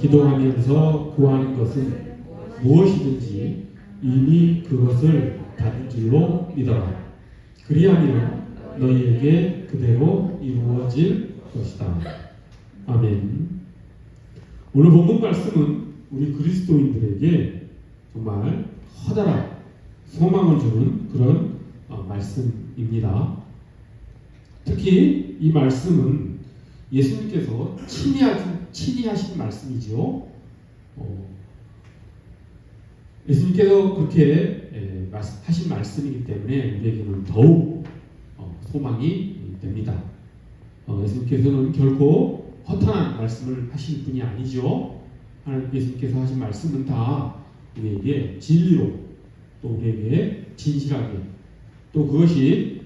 기도하면서 구하는 것은 무엇이든지 이미 그것을 받은 줄로 믿어라. 그리하면 너희에게 그대로 이루어질 것이다. 아멘. 오늘 본문 말씀은 우리 그리스도인들에게 정말 커다란 소망을 주는 그런 말씀입니다. 특히 이 말씀은 예수님께서 친히 하신 말씀이죠. 예수님께서 그렇게 하신 말씀이기 때문에 우리에게는 더욱 소망이 됩니다. 예수님께서는 결코 허탄한 말씀을 하실 분이 아니죠. 예수님께서 하신 말씀은 다 우리에게 진리로 또 우리에게 진실하게 또 그것이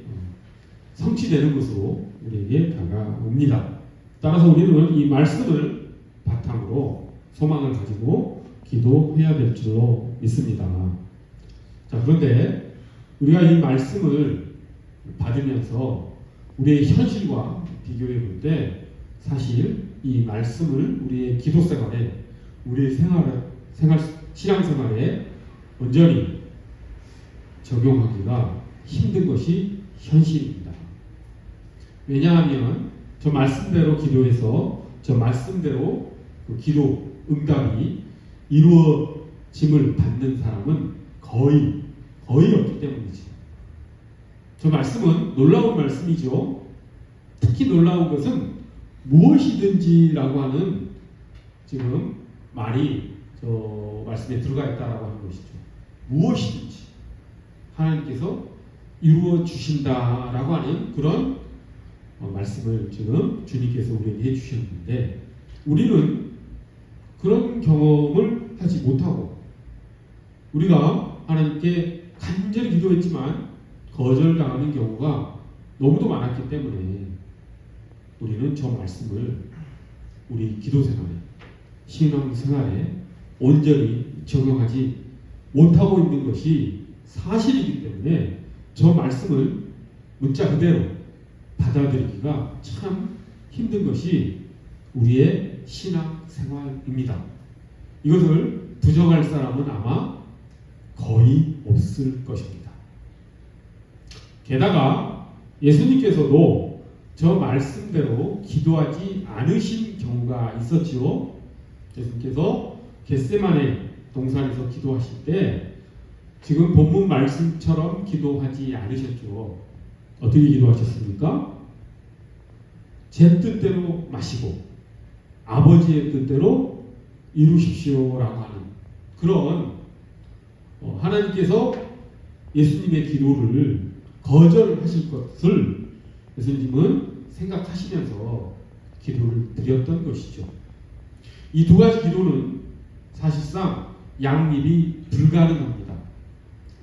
성취되는 것으로 우리에게 다가옵니다. 따라서 우리는 이 말씀을 바탕으로 소망을 가지고 기도해야 될 줄로 믿습니다. 자, 그런데 우리가 이 말씀을 받으면서 우리의 현실과 비교해 볼 때 사실 이 말씀을 우리의 기도 생활에, 우리의 신앙생활에 온전히 적용하기가 힘든 것이 현실입니다. 왜냐하면 저 말씀대로 기도해서 저 말씀대로 그 기도 응답이 이루어짐을 받는 사람은 거의 없기 때문이죠. 저 말씀은 놀라운 말씀이죠. 특히 놀라운 것은 무엇이든지라고 하는 지금 말이 저 말씀에 들어가 있다라고 하는 것이죠. 무엇이든지 하나님께서 이루어 주신다라고 하는 그런 말씀을 지금 주님께서 우리에게 해주셨는데 우리는 그런 경험을 하지 못하고 우리가 하나님께 간절히 기도했지만 거절당하는 경우가 너무도 많았기 때문에 우리는 저 말씀을 우리 기도 생활에, 신앙 생활에 온전히 적용하지 못하고 있는 것이 사실이기 때문에 저 말씀을 문자 그대로 받아들이기가 참 힘든 것이 우리의 신앙 생활입니다. 이것을 부정할 사람은 아마 거의 없을 것입니다. 게다가 예수님께서도 저 말씀대로 기도하지 않으신 경우가 있었지요. 예수님께서 겟세마네 동산에서 기도하실 때 지금 본문 말씀처럼 기도하지 않으셨죠. 어떻게 기도하셨습니까? 제 뜻대로 마시고 아버지의 뜻대로 이루십시오라고 하는 그런 하나님께서 예수님의 기도를 거절하실 것을 예수님은 생각하시면서 기도를 드렸던 것이죠. 이 두 가지 기도는 사실상 양립이 불가능합니다.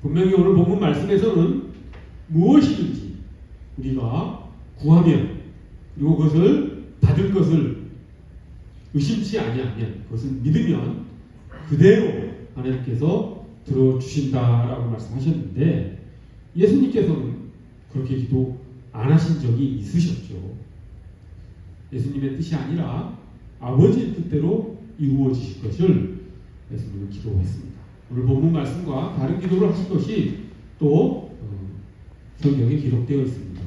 분명히 오늘 본문 말씀에서는 무엇이든지 우리가 구하면 그리고 그것을 받을 것을 의심치 아니하면 그것을 믿으면 그대로 하나님께서 들어주신다라고 말씀하셨는데 예수님께서는 그렇게 기도 안 하신 적이 있으셨죠. 예수님의 뜻이 아니라 아버지의 뜻대로 이루어지실 것을 예수님은 기도했습니다. 오늘 본문 말씀과 다른 기도를 하신 것이 또 성경에 기록되어 있습니다.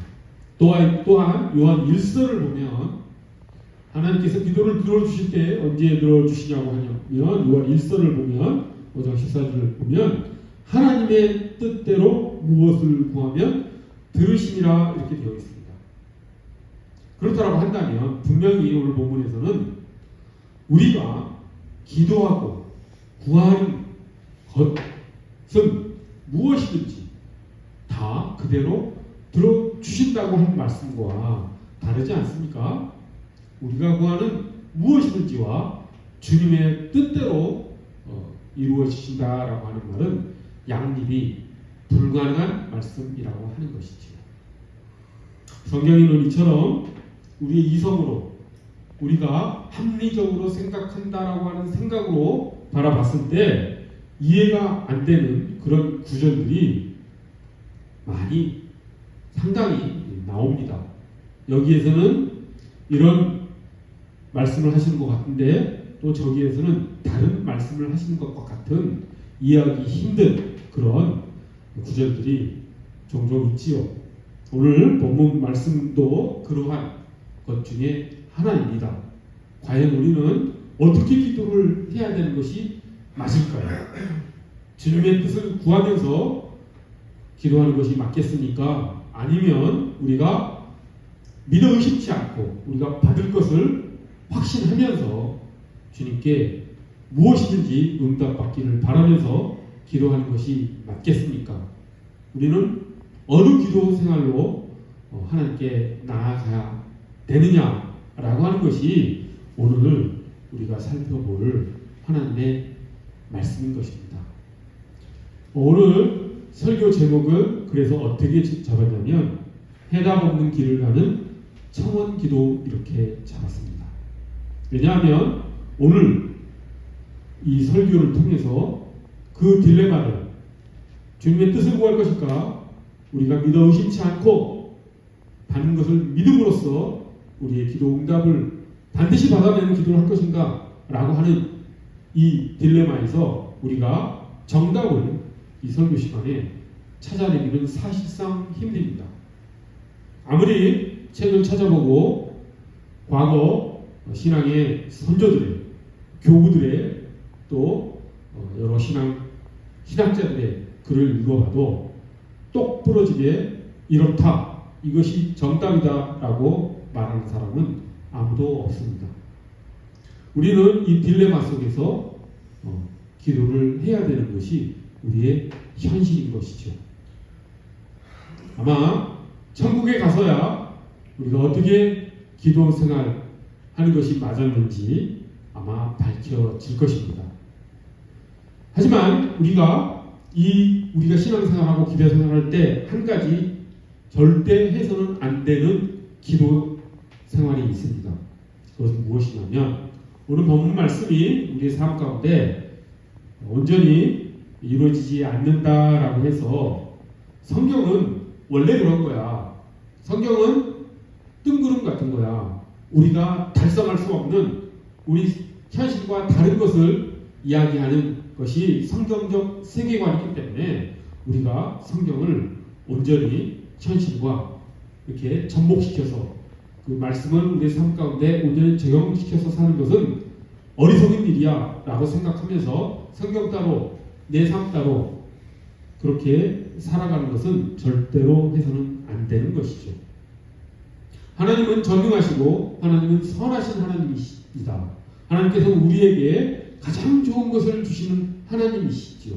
또한 요한 1서를 보면 하나님께서 기도를 들어주실 때 언제 들어주시냐고 하냐면 요한 1서를 보면 5장 14절을 보면 하나님의 뜻대로 무엇을 구하면 들으심이라 이렇게 되어 있습니다. 그렇다고 한다면 분명히 오늘 본문에서는 우리가 기도하고 구하는 것은 무엇이든지 다 그대로 들어주신다고 한 말씀과 다르지 않습니까? 우리가 구하는 무엇이든지와 주님의 뜻대로 이루어지신다라고 하는 말은 양립이 불가능한 말씀이라고 하는 것이죠. 성경에는 이처럼 우리의 이성으로 우리가 합리적으로 생각한다라고 하는 생각으로 바라봤을 때 이해가 안 되는 그런 구절들이 상당히 나옵니다. 여기에서는 이런 말씀을 하시는 것 같은데 또 저기에서는 다른 말씀을 하시는 것과 같은 이해하기 힘든 그런 구절들이 종종 있지요. 오늘 본문 말씀도 그러한 것 중에 하나입니다. 과연 우리는 어떻게 기도를 해야 되는 것이 맞을까요? 주님의 뜻을 구하면서 기도하는 것이 맞겠습니까? 아니면 우리가 믿어 의심치 않고 우리가 받을 것을 확신하면서 주님께 무엇이든지 응답받기를 바라면서 기도하는 것이 맞겠습니까? 우리는 어느 기도 생활로 하나님께 나아가야 되느냐라고 하는 것이 오늘 우리가 살펴볼 하나님의 말씀인 것입니다. 오늘 설교 제목을 그래서 어떻게 잡았냐면 해답 없는 길을 가는 청원 기도 이렇게 잡았습니다. 왜냐하면 오늘 이 설교를 통해서 그 딜레마를 주님의 뜻을 구할 것일까? 우리가 믿어 의심치 않고 받는 것을 믿음으로써 우리의 기도 응답을 반드시 받아내는 기도를 할 것인가? 라고 하는 이 딜레마에서 우리가 정답을 이 설교 시간에 찾아내기는 사실상 힘듭니다. 아무리 책을 찾아보고 과거 신앙의 선조들의 교부들의 또 여러 신학자들의 글을 읽어봐도 똑 부러지게 이렇다, 이것이 정답이다 라고 말하는 사람은 아무도 없습니다. 우리는 이 딜레마 속에서 기도를 해야 되는 것이 우리의 현실인 것이죠. 아마 천국에 가서야 우리가 어떻게 기도 생활 하는 것이 맞았는지 아마 밝혀질 것입니다. 하지만 우리가 신앙생활하고 기도 생활할 때 한 가지 절대 해서는 안 되는 기도 생활이 있습니다. 그것은 무엇이냐면 오늘 본문 말씀이 우리의 삶 가운데 온전히 이루어지지 않는다라고 해서 성경은 원래 그런 거야. 성경은 뜬구름 같은 거야. 우리가 달성할 수 없는 우리 현실과 다른 것을 이야기하는 것이 성경적 세계관이기 때문에 우리가 성경을 온전히 현실과 이렇게 접목시켜서 그 말씀을 우리의 삶 가운데 온전히 적용시켜서 사는 것은 어리석은 일이야 라고 생각하면서 성경 따로 내 삶 따로 그렇게 살아가는 것은 절대로 해서는 안 되는 것이죠. 하나님은 전능하시고 하나님은 선하신 하나님이십니다. 하나님께서 우리에게 가장 좋은 것을 주시는 하나님이시죠.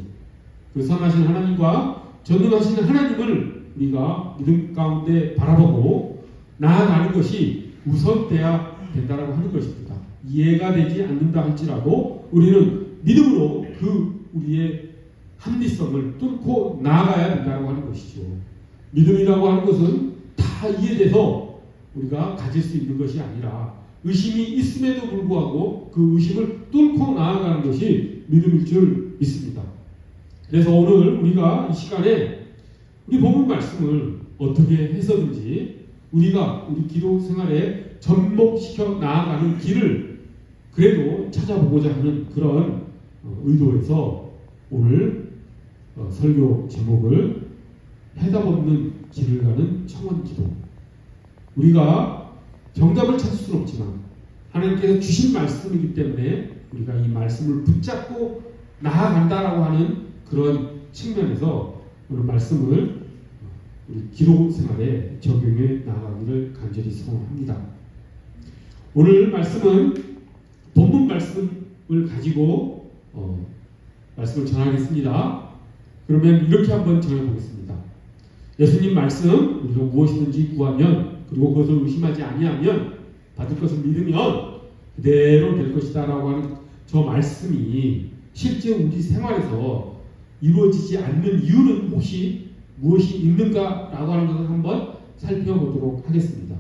그 선하신 하나님과 전능하신 하나님을 우리가 믿음 가운데 바라보고 나아가는 것이 우선돼야 된다라고 하는 것입니다. 이해가 되지 않는다 할지라도 우리는 믿음으로 그 우리의 합리성을 뚫고 나아가야 된다고 하는 것이죠. 믿음이라고 하는 것은 다 이해돼서 우리가 가질 수 있는 것이 아니라 의심이 있음에도 불구하고 그 의심을 뚫고 나아가는 것이 믿음일 줄 믿습니다. 그래서 오늘 우리가 이 시간에 우리 본문 말씀을 어떻게 해서든지 우리가 우리 기도 생활에 접목시켜 나아가는 길을 그래도 찾아보고자 하는 그런 의도에서 오늘 설교 제목을 해답 없는 길을 가는 청원 기도. 우리가 정답을 찾을 수는 없지만 하나님께서 주신 말씀이기 때문에 우리가 이 말씀을 붙잡고 나아간다라고 하는 그런 측면에서 오늘 말씀을 우리 기도 생활에 적용해 나아가기를 간절히 소원합니다. 오늘 말씀은 본문 말씀을 가지고 말씀을 전하겠습니다. 그러면 이렇게 한번 전해보겠습니다. 예수님 말씀 우리가 무엇이든지 구하면 그리고 그것을 의심하지 아니하면 받을 것을 믿으면 그대로 될 것이다 라고 하는 저 말씀이 실제 우리 생활에서 이루어지지 않는 이유는 혹시 무엇이 있는가 라고 하는 것을 한번 살펴보도록 하겠습니다.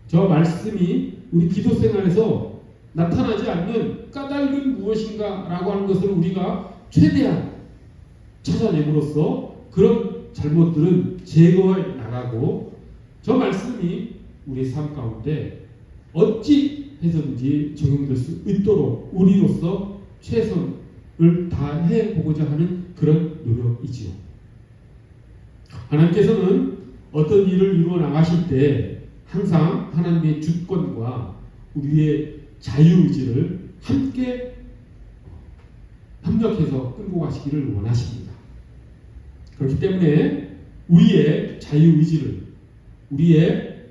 저 말씀이 우리 기도 생활에서 나타나지 않는 까닭은 무엇인가 라고 하는 것을 우리가 최대한 찾아냄으로써 그런 잘못들은 제거해 나가고 저 말씀이 우리 삶 가운데 어찌 해서든지 적용될 수 있도록 우리로서 최선을 다해 보고자 하는 그런 노력이지요. 하나님께서는 어떤 일을 이루어 나가실 때 항상 하나님의 주권과 우리의 자유의지를 함께 협력해서 끌고 가시기를 원하십니다. 그렇기 때문에 우리의 자유의지를, 우리의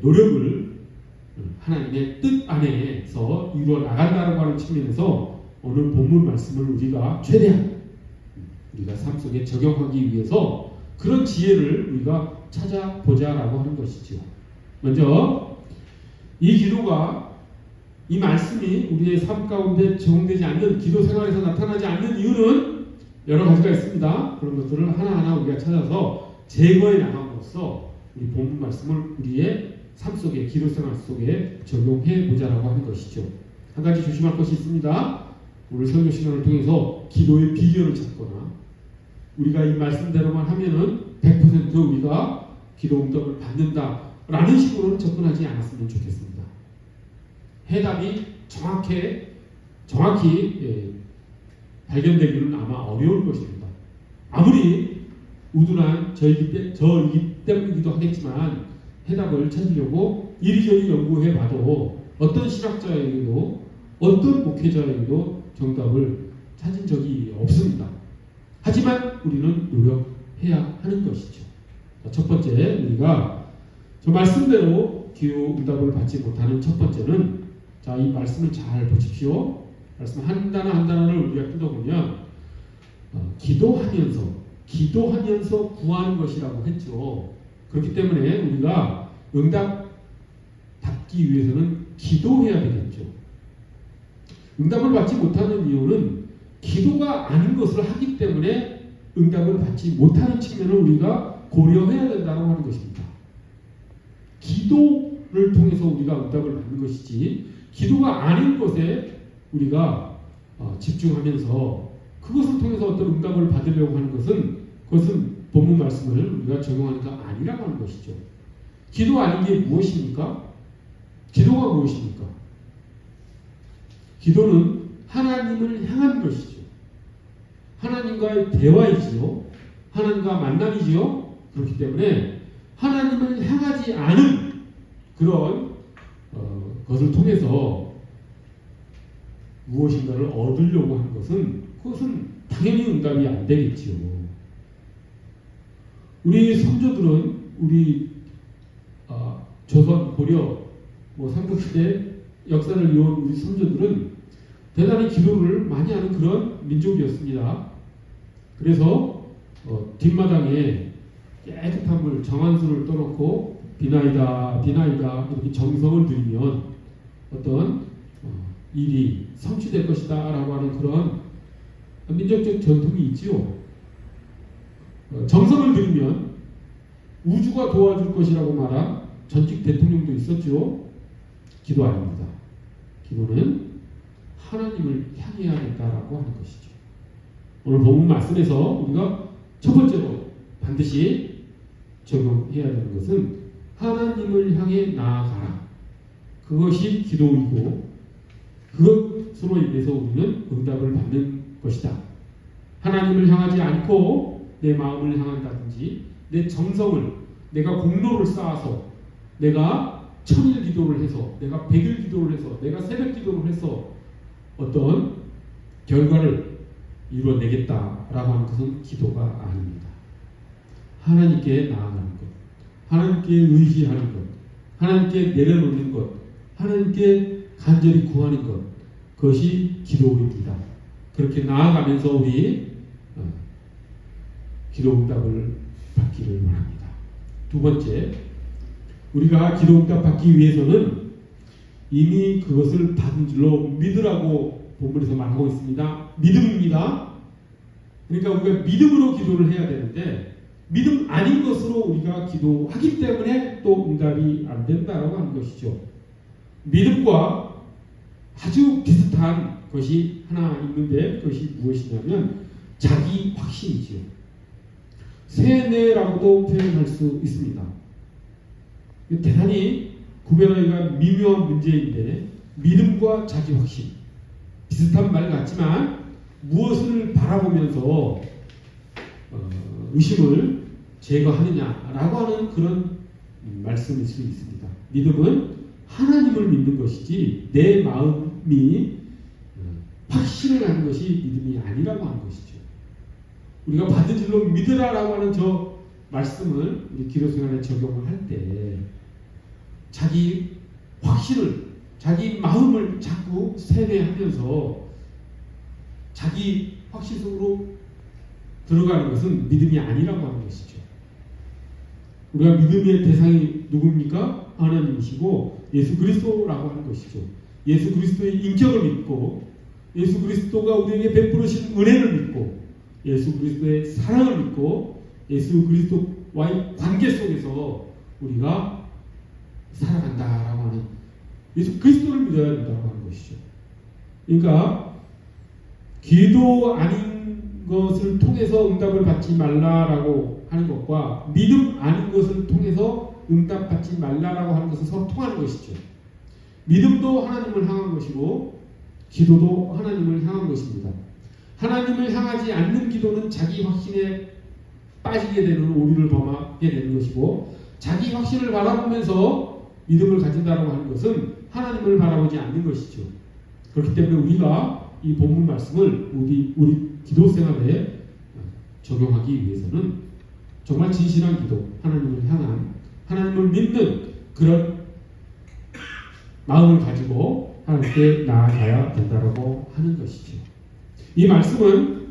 노력을 하나님의 뜻 안에서 이루어 나간다고 하는 측면에서 오늘 본문 말씀을 우리가 최대한 우리가 삶 속에 적용하기 위해서 그런 지혜를 우리가 찾아보자라고 하는 것이죠. 먼저 이 기도가, 이 말씀이 우리의 삶 가운데 적용되지 않는, 기도 생활에서 나타나지 않는 이유는 여러 가지가 있습니다. 그런 것들을 하나하나 우리가 찾아서 제거해 나감으로써 우리 본문 말씀을 우리의 삶 속에, 기도 생활 속에 적용해 보자라고 하는 것이죠. 한 가지 조심할 것이 있습니다. 오늘 설교 시간을 통해서 기도의 비결을 찾거나 우리가 이 말씀대로만 하면은 100% 우리가 기도 응답을 받는다라는 식으로는 접근하지 않았으면 좋겠습니다. 해답이 정확히 발견되기는 아마 어려울 것입니다. 아무리 우둔한 저이기 때문이기도 하겠지만 해답을 찾으려고 이리저리 연구해 봐도 어떤 신학자에게도 어떤 목회자에게도 정답을 찾은 적이 없습니다. 하지만 우리는 노력해야 하는 것이죠. 첫 번째, 우리가 저 말씀대로 기도 응답을 받지 못하는 첫 번째는, 자, 이 말씀을 잘 보십시오. 말씀 한 단어 한 단어를 우리가 뜯어보면 기도하면서 구하는 것이라고 했죠. 그렇기 때문에 우리가 응답 받기 위해서는 기도해야 되겠죠. 응답을 받지 못하는 이유는 기도가 아닌 것을 하기 때문에 응답을 받지 못하는 측면을 우리가 고려해야 된다고 하는 것입니다. 기도를 통해서 우리가 응답을 받는 것이지, 기도가 아닌 것에 우리가 집중하면서 그것을 통해서 어떤 응답을 받으려고 하는 그것은 본문 말씀을 우리가 적용하니까 아니라고 하는 것이죠. 기도 아닌 게 무엇입니까? 기도가 무엇입니까? 기도는 하나님을 향한 것이죠. 하나님과의 대화이지요. 하나님과 만남이지요. 그렇기 때문에 하나님을 향하지 않은 그런 것을 통해서 무엇인가를 얻으려고 하는 그것은 당연히 응답이 안 되겠지요. 우리 선조들은, 우리 조선, 고려, 삼국시대 역사를 이어온 우리 선조들은 대단히 기도를 많이 하는 그런 민족이었습니다. 그래서 뒷마당에 깨끗한 물, 정한수를 떠놓고 비나이다 이렇게 정성을 들이면 어떤 일이 성취될 것이다 라고 하는 그런 민족적 전통이 있지요. 정성을 들이면 우주가 도와줄 것이라고 말한 전직 대통령도 있었죠. 기도 아닙니다. 기도는 하나님을 향해야 된다라고 하는 것이죠. 오늘 본문 말씀에서 우리가 첫 번째로 반드시 적용해야 되는 것은 하나님을 향해 나아가라. 그것이 기도이고 그것으로 인해서 우리는 응답을 받는 것이다. 하나님을 향하지 않고 내 마음을 향한다든지 내 정성을, 내가 공로를 쌓아서 내가 1000일 기도를 해서, 내가 100일 기도를 해서, 내가 새벽 기도를 해서 어떤 결과를 이루어내겠다라고 하는 것은 기도가 아닙니다. 하나님께 나아가는 것, 하나님께 의지하는 것, 하나님께 내려놓는 것, 하나님께 간절히 구하는 것, 그것이 기도입니다. 그렇게 나아가면서 우리 기도 응답을 받기를 원합니다. 두 번째, 우리가 기도 응답 받기 위해서는 이미 그것을 받은 줄로 믿으라고 본문에서 말하고 있습니다. 믿음입니다. 그러니까 우리가 믿음으로 기도를 해야 되는데 믿음 아닌 것으로 우리가 기도하기 때문에 또 응답이 안 된다라고 하는 것이죠. 믿음과 아주 비슷한 것이 하나 있는데 그것이 무엇이냐면 자기 확신이지요. 세뇌라고도 표현할 수 있습니다. 대단히 구별하기가 미묘한 문제인데 믿음과 자기 확신 비슷한 말 같지만 무엇을 바라보면서 의심을 제거하느냐라고 하는 그런 말씀일 수 있습니다. 믿음은 하나님을 믿는 것이지 내 마음이 확신을 하는 것이 믿음이 아니라고 하는 것이죠. 우리가 받은 줄로 믿으라라고 하는 저 말씀을 우리 기도생활에 적용을 할 때 자기 확신을 자기 마음을 자꾸 세뇌하면서 자기 확신 속으로 들어가는 것은 믿음이 아니라고 하는 것이죠. 우리가 믿음의 대상이 누굽니까? 하나님이시고 예수 그리스도라고 하는 것이죠. 예수 그리스도의 인격을 믿고 예수 그리스도가 우리에게 베풀으신 은혜를 믿고 예수 그리스도의 사랑을 믿고 예수 그리스도와의 관계 속에서 우리가 살아간다라고 하는 예수 그리스도를 믿어야 된다고 하는 것이죠. 그러니까 기도 아닌 것을 통해서 응답을 받지 말라라고 하는 것과 믿음 아닌 것을 통해서 응답받지 말라라고 하는 것은 서로 통하는 것이죠. 믿음도 하나님을 향한 것이고 기도도 하나님을 향한 것입니다. 하나님을 향하지 않는 기도는 자기 확신에 빠지게 되는 오류를 범하게 되는 것이고 자기 확신을 바라보면서 믿음을 가진다라고 하는 것은 하나님을 바라보지 않는 것이죠. 그렇기 때문에 우리가 이 본문 말씀을 우리 기도 생활에 적용하기 위해서는 정말 진실한 기도, 하나님을 향한 하나님을 믿는 그런 마음을 가지고 하나님께 나아가야 된다라고 하는 것이죠. 이 말씀은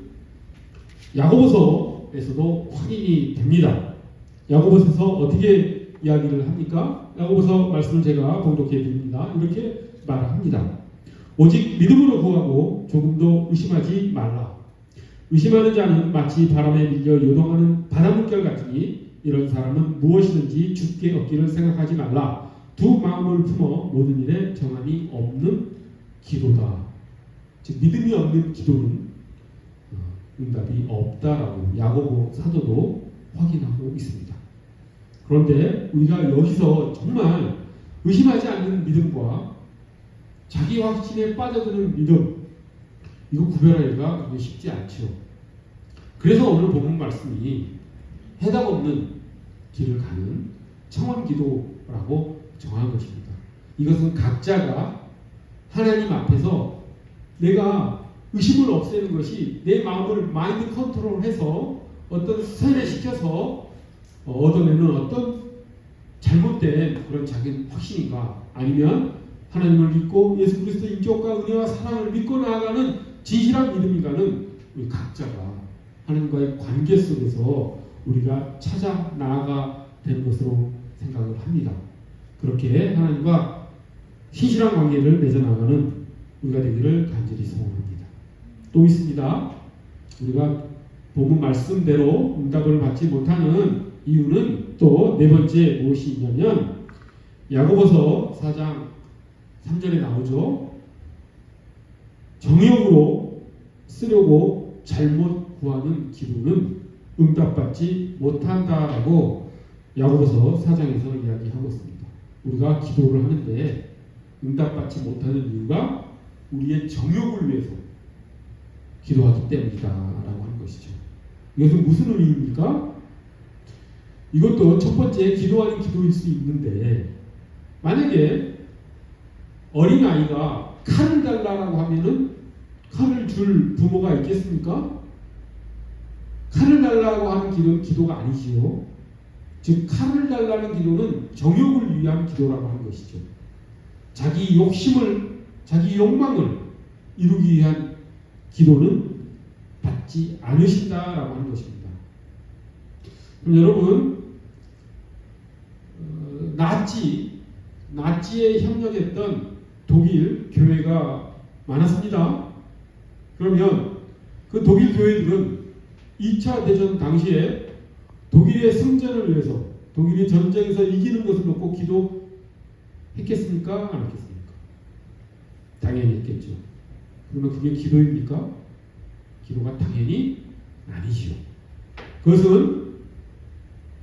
야고보서에서도 확인이 됩니다. 야고보서에서 어떻게 이야기를 합니까? 야고보서 말씀을 제가 봉독해 드립니다. 이렇게 말합니다. 오직 믿음으로 구하고 조금도 의심하지 말라. 의심하는 자는 마치 바람에 밀려 요동하는 바닷물결 같으니 이런 사람은 무엇이든지 죽게 얻기를 생각하지 말라. 두 마음을 품어 모든 일에 정함이 없는 기도다. 즉 믿음이 없는 기도는 응답이 없다라고 야고보 사도도 확인하고 있습니다. 그런데 우리가 여기서 정말 의심하지 않는 믿음과 자기 확신에 빠져드는 믿음, 이거 구별하기가 그게 쉽지 않죠. 그래서 오늘 본문 말씀이 해답 없는 길을 가는 청원 기도라고 정한 것입니다. 이것은 각자가 하나님 앞에서 내가 의심을 없애는 것이 내 마음을 마인드 컨트롤해서 어떤 세뇌시켜서 얻어내는 어떤 잘못된 그런 자기 확신인가, 아니면 하나님을 믿고 예수 그리스도의 인격과 은혜와 사랑을 믿고 나아가는 진실한 믿음인가는 우리 각자가 하나님과의 관계 속에서 우리가 찾아 나아가 되는 것으로 생각을 합니다. 그렇게 하나님과 신실한 관계를 맺어나가는 우리가 되기를 간절히 소원합니다. 또 있습니다. 우리가 본문 말씀대로 응답을 받지 못하는 이유는 또 네 번째 무엇이 있냐면 야고보서 4장 3절에 나오죠. 정욕으로 쓰려고 잘못 구하는 기도는 응답받지 못한다라고 야고보서 4장에서 이야기하고 있습니다. 우리가 기도를 하는데 응답받지 못하는 이유가 우리의 정욕을 위해서 기도하기 때문이다라고 하는 것이죠. 이것은 무슨 의미입니까? 이것도 첫 번째 기도 아닌 기도일 수 있는데, 만약에 어린아이가 칼을 달라고 하면은 칼을 줄 부모가 있겠습니까? 칼을 달라고 하는 기도는 기도가 아니지요. 즉 칼을 달라는 기도는 정욕을 위한 기도라고 하는 것이죠. 자기 욕심을, 자기 욕망을 이루기 위한 기도는 받지 않으신다라고 하는 것입니다. 그럼 여러분, 나치에 협력했던 독일 교회가 많았습니다. 그러면 그 독일 교회들은 2차 대전 당시에 독일의 승전을 위해서, 독일이 전쟁에서 이기는 것을 놓고 기도했겠습니까? 안 했겠습니까? 당연히 했겠죠. 그러면 그게 기도입니까? 기도가 당연히 아니지요. 그것은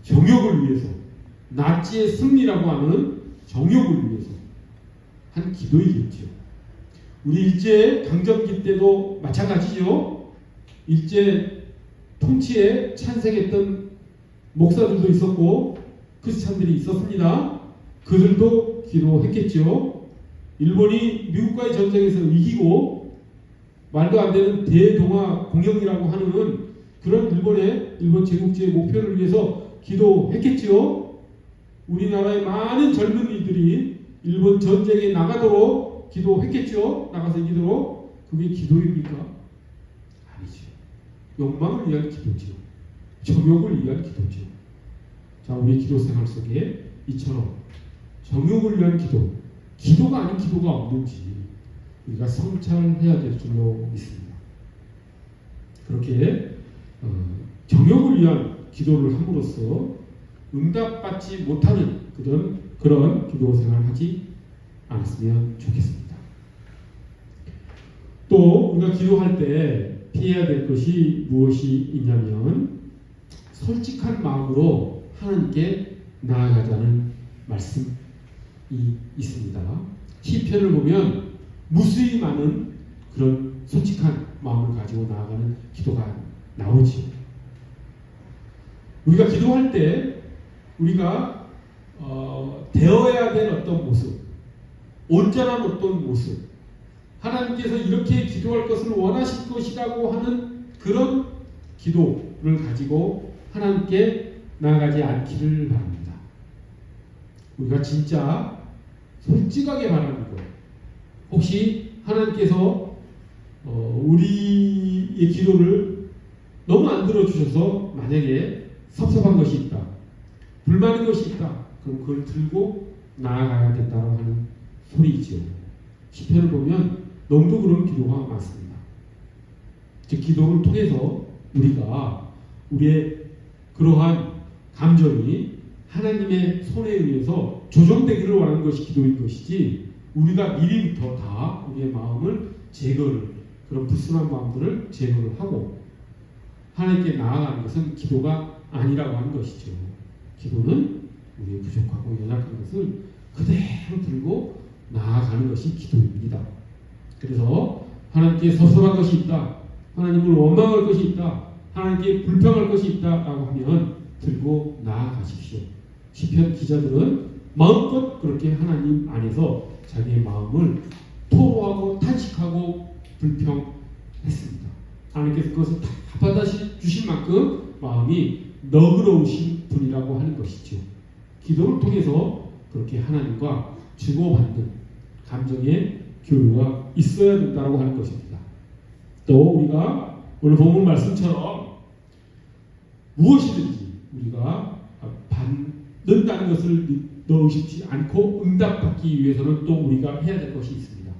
정욕을 위해서, 나치의 승리라고 하는 정욕을 위해서 한 기도이겠죠. 우리 일제 강점기 때도 마찬가지죠. 일제 통치에 찬성했던 목사들도 있었고 크리스찬들이 있었습니다. 그들도 기도했겠죠. 일본이 미국과의 전쟁에서 이기고 말도 안 되는 대동아 공영이라고 하는 그런 일본 제국주의 목표를 위해서 기도했겠죠. 우리나라의 많은 젊은이들이 일본 전쟁에 나가도록 기도했겠죠. 나가서 이기도록. 그게 기도입니까? 아니죠. 욕망을 위한 기도죠. 정욕을 위한 기도죠. 자, 우리 기도 생활 속에 이처럼 정욕을 위한 기도, 기도가 아닌 기도가 없는지 우리가 성찰해야 될 줄로 믿습니다. 그렇게 정욕을 위한 기도를 함으로써 응답받지 못하는 그런 기도 생활을 하지 않았으면 좋겠습니다. 또 우리가 기도할 때 피해야 될 것이 무엇이 있냐면 솔직한 마음으로 하나님께 나아가자는 말씀이 있습니다. 시편을 보면 무수히 많은 그런 솔직한 마음을 가지고 나아가는 기도가 나오지요. 우리가 기도할 때 우리가 되어야 될 어떤 모습, 온전한 어떤 모습, 하나님께서 이렇게 기도할 것을 원하실 것이라고 하는 그런 기도를 가지고 하나님께 나아가지 않기를 바랍니다. 우리가 진짜 솔직하게 바라는 것. 혹시 하나님께서 우리의 기도를 너무 안 들어주셔서 만약에 섭섭한 것이 있다, 불만인 것이 있다, 그럼 그걸 들고 나아가야 된다고 하는 소리이죠. 시편을 보면 너무도 그런 기도가 많습니다. 즉 기도를 통해서 우리가 우리의 그러한 감정이 하나님의 손에 의해서 조정되기를 원하는 것이 기도인 것이지, 우리가 미리부터 다 우리의 마음을 그런 불순한 마음들을 제거를 하고 하나님께 나아가는 것은 기도가 아니라고 하는 것이죠. 기도는 우리의 부족하고 연약한 것을 그대로 들고 나아가는 것이 기도입니다. 그래서 하나님께 섭섭한 것이 있다, 하나님을 원망할 것이 있다, 하나님께 불평할 것이 있다라고 하면 들고 나아가십시오. 시편 기자들은 마음껏 그렇게 하나님 안에서 자기의 마음을 토로하고 탄식하고 불평했습니다. 하나님께서 그것을 다 받아주실 만큼 마음이 너그러우신 분이라고 하는 것이죠. 기도를 통해서 그렇게 하나님과 주고받는 감정의 교류가 있어야 된다고 하는 것입니다. 또 우리가 오늘 본문 말씀처럼 무엇이든지 우리가 받는다는 것을 넣으십지 않고 응답받기 위해서는 또 우리가 해야 될 것이 있습니다.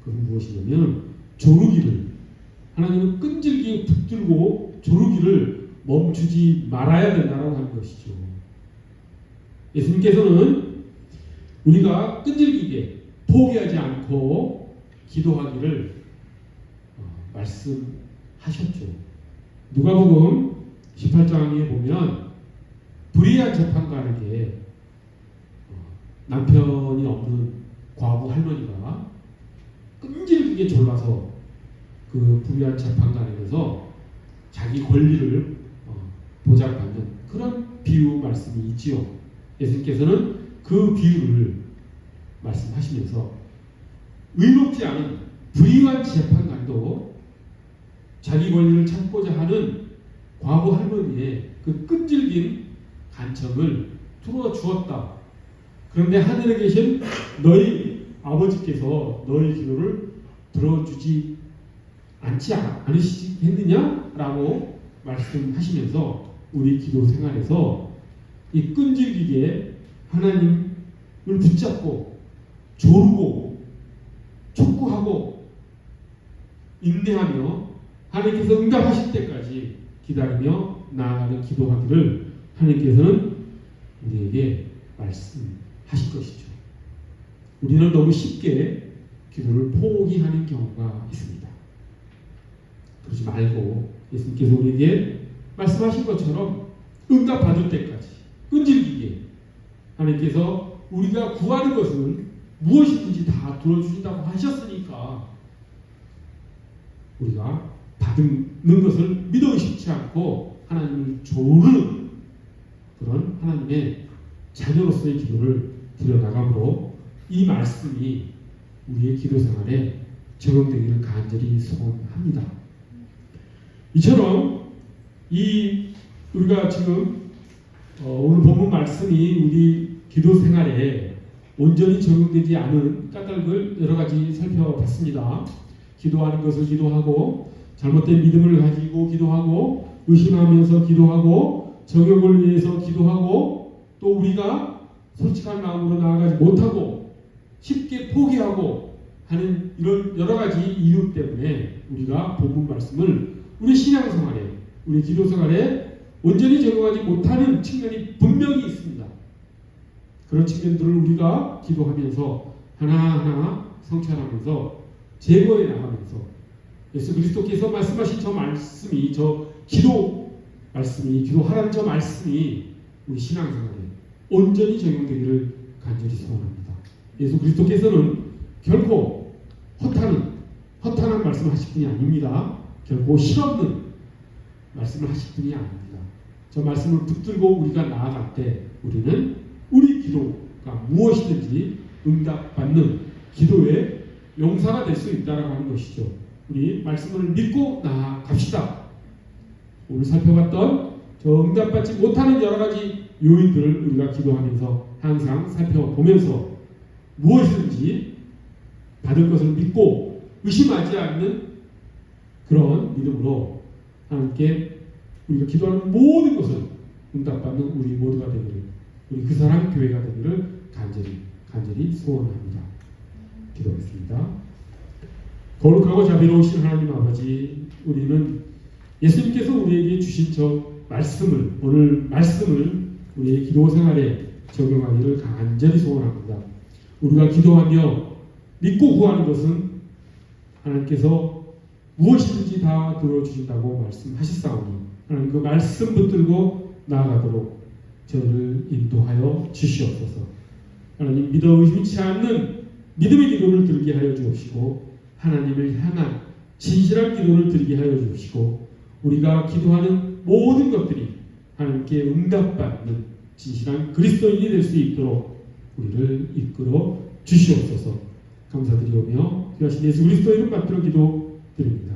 그건 무엇이냐면 조르기를, 하나님은 끈질기게 붙들고 조르기를 멈추지 말아야 된다고 하는 것이죠. 예수님께서는 우리가 끈질기게 포기하지 않고 기도하기를 말씀하셨죠. 누가복음 18장에 보면 불의한 재판관에게 남편이 없는 과부 할머니가 끈질기게 졸라서 그 불의한 재판관에게서 자기 권리를 보장받는 그런 비유 말씀이 있지요. 예수님께서는 그 비유를 말씀하시면서 의롭지 않은 불의한 재판관도 자기 권리를 찾고자 하는 과부 할머니의 그 끈질긴 간청을 들어주었다. 그런데 하늘에 계신 너희 아버지께서 너희 기도를 들어주지 않으시겠느냐라고 말씀하시면서 우리 기도 생활에서 이 끈질기게 하나님을 붙잡고 조르고 촉구하고 인내하며 하나님께서 응답하실 때까지 기다리며 나아가는 기도하기를 하나님께서는 우리에게 말씀하실 것이죠. 우리는 너무 쉽게 기도를 포기하는 경우가 있습니다. 그러지 말고 예수님께서 우리에게 말씀하신 것처럼 응답받을 때까지 끈질기게 하나님께서 우리가 구하는 것은 무엇이든지 다 들어주신다고 하셨으니까 우리가 받는 것을 믿어 의심치 않고 하나님을 조르는 그런 하나님의 자녀로서의 기도를 드려나가므로 이 말씀이 우리의 기도 생활에 적용되기를 간절히 소원합니다. 이처럼 우리가 지금 오늘 본문 말씀이 우리 기도 생활에 온전히 적용되지 않은 까닭을 여러 가지 살펴봤습니다. 기도하는 것을 기도하고 잘못된 믿음을 가지고 기도하고 의심하면서 기도하고 정욕을 위해서 기도하고 또 우리가 솔직한 마음으로 나아가지 못하고 쉽게 포기하고 하는 이런 여러 가지 이유 때문에 우리가 본문 말씀을 우리 신앙생활에 우리 기도생활에 온전히 적용하지 못하는 측면이 분명히 있습니다. 그런 측면들을 우리가 기도하면서 하나하나 성찰하면서 제거해 나가면서 예수 그리스도께서 말씀하신 저 말씀이 저 기도 말씀이 기도하라는 저 말씀이 우리 신앙생활에 온전히 적용되기를 간절히 소원합니다. 예수 그리스도께서는 결코 허탄한 말씀을 하실 분이 아닙니다. 결코 실없는 말씀을 하실 분이 아닙니다. 저 말씀을 붙들고 우리가 나아갈 때 우리는 우리 기도가 무엇이든지 응답받는 기도의 용사가 될 수 있다라고 하는 것이죠. 우리 말씀을 믿고 나아갑시다. 오늘 살펴봤던 저 응답받지 못하는 여러 가지 요인들을 우리가 기도하면서 항상 살펴보면서 무엇이든지 받을 것을 믿고 의심하지 않는 그런 믿음으로 하나님께 우리가 기도하는 모든 것을 응답받는 우리 모두가 되기를 우리 그 사람 교회가 되기를 간절히 소원합니다. 기도하겠습니다. 거룩하고 자비로우신 하나님 아버지, 우리는 예수님께서 우리에게 주신 저 말씀을 오늘 말씀을 우리의 기도 생활에 적용하기를 간절히 소원합니다. 우리가 기도하며 믿고 구하는 것은 하나님께서 무엇이든지 다 들어주신다고 말씀하셨사오니 하나님 그 말씀 붙들고 나아가도록 저를 인도하여 주시옵소서. 하나님 믿어 의심치 않는 믿음의 기도를 드리게 하여 주옵시고 하나님을 향한 진실한 기도를 드리게 하여 주옵시고 우리가 기도하는 모든 것들이 하나님께 응답받는 진실한 그리스도인이 될 수 있도록 우리를 이끌어 주시옵소서. 감사드리오며 귀하신 예수 그리스도 이름 받들어 기도드립니다.